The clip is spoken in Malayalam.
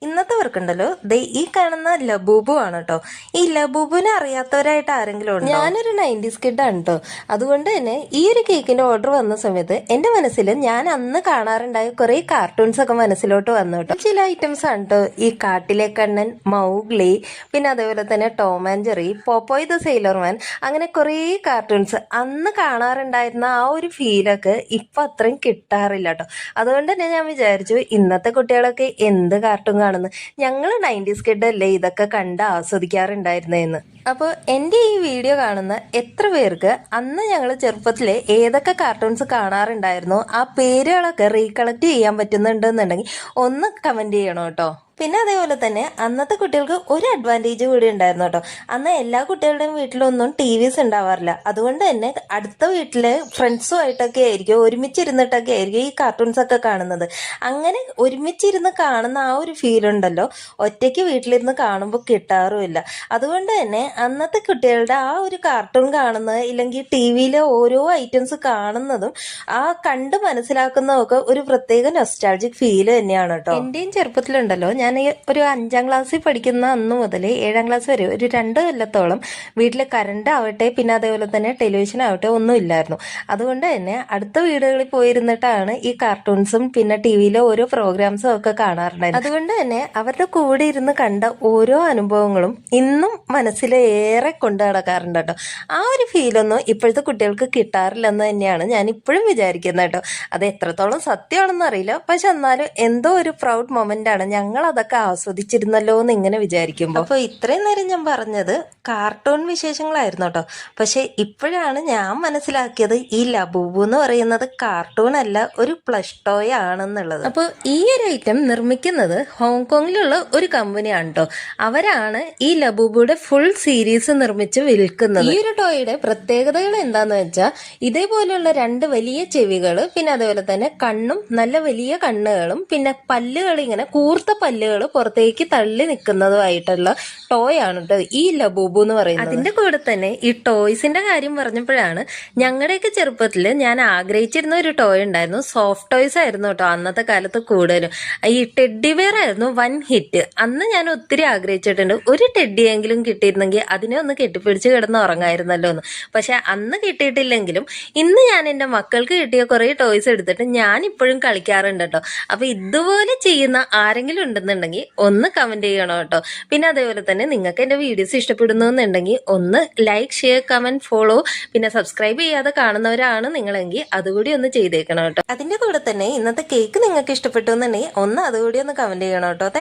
ഇന്നത്തെ വർക്കുണ്ടല്ലോ ഈ കാണുന്ന ലബൂബു ആണ് കേട്ടോ. ഈ ലബൂബുവിനെ അറിയാത്തവരായിട്ട് ആരെങ്കിലും ഉണ്ടോ? ഞാനൊരു 90s കിഡാണ് കേട്ടോ. അതുകൊണ്ട് തന്നെ ഈ ഒരു കേക്കിന്റെ ഓർഡർ വന്ന സമയത്ത് എന്റെ മനസ്സിൽ ഞാൻ അന്ന് കാണാറുണ്ടായ കുറെ കാർട്ടൂൺസ് ഒക്കെ മനസ്സിലോട്ട് വന്നു കേട്ടോ. ചില ഐറ്റംസ് ആണ് കേട്ടോ ഈ കാട്ടിലെ കണ്ണൻ, മൗഗ്ലി, പിന്നെ അതേപോലെ തന്നെ ടോം ആൻഡ് ജെറി, പോപ്പോയ് ദ സെയിലർമാൻ, അങ്ങനെ കുറെ കാർട്ടൂൺസ് അന്ന് കാണാറുണ്ടായിരുന്ന ആ ഒരു ഫീലൊക്കെ ഇപ്പൊ അത്രയും കിട്ടാറില്ല കേട്ടോ. അതുകൊണ്ട് തന്നെ ഞാൻ വിചാരിച്ചു ഇന്നത്തെ കുട്ടികളൊക്കെ എന്ത് കാർട്ടൂൺ കാണുന്നു, ഞങ്ങൾ 90s കിഡ് അല്ലേ ഇതൊക്കെ കണ്ട് ആസ്വദിക്കാറുണ്ടായിരുന്നേന്ന്. അപ്പോൾ എൻ്റെ ഈ വീഡിയോ കാണുന്ന എത്ര പേർക്ക് അന്ന് ഞങ്ങൾ ചെറുപ്പത്തിലെ ഏതൊക്കെ കാർട്ടൂൺസ് കാണാറുണ്ടായിരുന്നോ ആ പേരുകളൊക്കെ റീകളക്ട് ചെയ്യാൻ പറ്റുന്നുണ്ടെന്നുണ്ടെങ്കിൽ ഒന്ന് കമന്റ് ചെയ്യണം കേട്ടോ. പിന്നെ അതേപോലെ തന്നെ അന്നത്തെ കുട്ടികൾക്ക് ഒരു അഡ്വാൻറ്റേജ് കൂടി ഉണ്ടായിരുന്നു കേട്ടോ. അന്ന് എല്ലാ കുട്ടികളുടെയും വീട്ടിലൊന്നും TVs ഉണ്ടാവാറില്ല. അതുകൊണ്ട് തന്നെ അടുത്ത വീട്ടിലെ ഫ്രണ്ട്സുമായിട്ടൊക്കെ ആയിരിക്കും, ഒരുമിച്ചിരുന്നിട്ടൊക്കെ ആയിരിക്കും ഈ കാർട്ടൂൺസ് ഒക്കെ കാണുന്നത്. അങ്ങനെ ഒരുമിച്ചിരുന്ന് കാണുന്ന ആ ഒരു ഫീൽ ഉണ്ടല്ലോ ഒറ്റയ്ക്ക് വീട്ടിലിരുന്ന് കാണുമ്പോൾ കിട്ടാറുമില്ല. അതുകൊണ്ട് തന്നെ അന്നത്തെ കുട്ടികളുടെ ആ ഒരു കാർട്ടൂൺ കാണുന്നത് ഇല്ലെങ്കിൽ TVയിലെ ഓരോ ഐറ്റംസ് കാണുന്നതും ആ കണ്ട് മനസ്സിലാക്കുന്നതൊക്കെ ഒരു പ്രത്യേക നൊസ്റ്റാൾജിക് ഫീൽ തന്നെയാണ് കേട്ടോ. എന്റെയും ചെറുപ്പത്തിലുണ്ടല്ലോ ഞാൻ ഒരു 5ാം ക്ലാസ്സിൽ പഠിക്കുന്ന അന്ന് മുതൽ 7ാം ക്ലാസ് വരെ ഒരു 2 കൊല്ലത്തോളം വീട്ടിൽ കറണ്ട് ആവട്ടെ പിന്നെ അതേപോലെ തന്നെ ടെലിവിഷൻ ആവട്ടെ ഒന്നും ഇല്ലായിരുന്നു. അതുകൊണ്ട് തന്നെ അടുത്ത വീടുകളിൽ പോയിരുന്നിട്ടാണ് ഈ കാർട്ടൂൺസും പിന്നെ TVയിലെ ഓരോ പ്രോഗ്രാംസും ഒക്കെ കാണാറുണ്ടായിരുന്നു. അതുകൊണ്ട് തന്നെ അവരുടെ കൂടെ ഇരുന്ന് കണ്ട ഓരോ അനുഭവങ്ങളും ഇന്നും മനസ്സിൽ ഏറെ കൊണ്ടു നടക്കാറുണ്ട് കേട്ടോ. ആ ഒരു ഫീലൊന്നും ഇപ്പോഴത്തെ കുട്ടികൾക്ക് കിട്ടാറില്ലെന്ന് തന്നെയാണ് ഞാൻ ഇപ്പോഴും വിചാരിക്കുന്നത് കേട്ടോ. അത് എത്രത്തോളം സത്യമാണെന്ന് അറിയില്ല, പക്ഷെ എന്നാലും എന്തോ ഒരു പ്രൗഡ് മൊമെന്റ് ആണ് ഞങ്ങൾ അതൊക്കെ ആസ്വദിച്ചിരുന്നല്ലോ എന്ന് ഇങ്ങനെ വിചാരിക്കുമ്പോൾ. അപ്പോൾ ഇത്രയും നേരം ഞാൻ പറഞ്ഞത് കാർട്ടൂൺ വിശേഷങ്ങളായിരുന്നു കേട്ടോ. പക്ഷെ ഇപ്പോഴാണ് ഞാൻ മനസ്സിലാക്കിയത് ഈ ലബൂബു എന്ന് പറയുന്നത് കാർട്ടൂൺ അല്ല, ഒരു പ്ലഷ് ടോയ് ആണെന്നുള്ളത്. അപ്പോൾ ഈ ഒരു ഐറ്റം നിർമ്മിക്കുന്നത് ഹോങ്കോങ്ങിലുള്ള ഒരു കമ്പനിയാണ് കേട്ടോ. അവരാണ് ഈ ലബൂബുയുടെ ഫുൾ സീരീസ് നിർമ്മിച്ച് വിൽക്കുന്നത്. ഈ ഒരു ടോയുടെ പ്രത്യേകതകൾ എന്താന്ന് വെച്ചാൽ ഇതേപോലെയുള്ള 2 വലിയ ചെവികൾ, പിന്നെ അതേപോലെ തന്നെ കണ്ണും നല്ല വലിയ കണ്ണുകളും, പിന്നെ പല്ലുകൾ ഇങ്ങനെ കൂർത്ത പല്ലുകൾ പുറത്തേക്ക് തള്ളി നിൽക്കുന്നതുമായിട്ടുള്ള ടോയ് ആണ് കേട്ടോ ഈ ലബൂബു എന്ന് പറയുന്നത്. അതിന്റെ കൂടെ തന്നെ ഈ ടോയ്സിന്റെ കാര്യം പറഞ്ഞപ്പോഴാണ് ഞങ്ങളുടെയൊക്കെ ചെറുപ്പത്തിൽ ഞാൻ ആഗ്രഹിച്ചിരുന്ന ഒരു ടോയ് ഉണ്ടായിരുന്നു. സോഫ്റ്റ് ടോയ്സ് ആയിരുന്നു കേട്ടോ അന്നത്തെ കാലത്ത് കൂടുതലും. ഈ ടെഡി വെയർ ആയിരുന്നു വൻ ഹിറ്റ്. അന്ന് ഞാൻ ഒത്തിരി ആഗ്രഹിച്ചിട്ടുണ്ട് ഒരു ടെഡിയെങ്കിലും കിട്ടിയിരുന്നെങ്കിൽ അതിനെ ഒന്ന് കെട്ടിപ്പിടിച്ച് കിടന്ന് ഉറങ്ങായിരുന്നല്ലോ എന്ന്. പക്ഷെ അന്ന് കിട്ടിയിട്ടില്ലെങ്കിലും ഇന്ന് ഞാൻ എൻ്റെ മക്കൾക്ക് കിട്ടിയ കുറെ ടോയ്സ് എടുത്തിട്ട് ഞാൻ ഇപ്പോഴും കളിക്കാറുണ്ട് കേട്ടോ. അപ്പൊ ഇതുപോലെ ചെയ്യുന്ന ആരെങ്കിലും ഉണ്ടെന്നുണ്ടെങ്കിൽ ഒന്ന് കമന്റ് ചെയ്യണം കേട്ടോ. പിന്നെ അതേപോലെ തന്നെ നിങ്ങൾക്ക് എൻ്റെ വീഡിയോസ് ഇഷ്ടപ്പെടുന്നു എന്നുണ്ടെങ്കിൽ ഒന്ന് ലൈക്ക്, ഷെയർ, കമന്റ്, ഫോളോ, പിന്നെ സബ്സ്ക്രൈബ് ചെയ്യാതെ കാണുന്നവരാണ് നിങ്ങളെങ്കിൽ അതുകൂടി ഒന്ന് ചെയ്തേക്കണം കേട്ടോ. അതിന്റെ കൂടെ തന്നെ ഇന്നത്തെ കേക്ക് നിങ്ങൾക്ക് ഇഷ്ടപ്പെട്ടു എന്നുണ്ടെങ്കിൽ ഒന്ന് അതുകൂടി ഒന്ന് കമന്റ് ചെയ്യണം കേട്ടോ.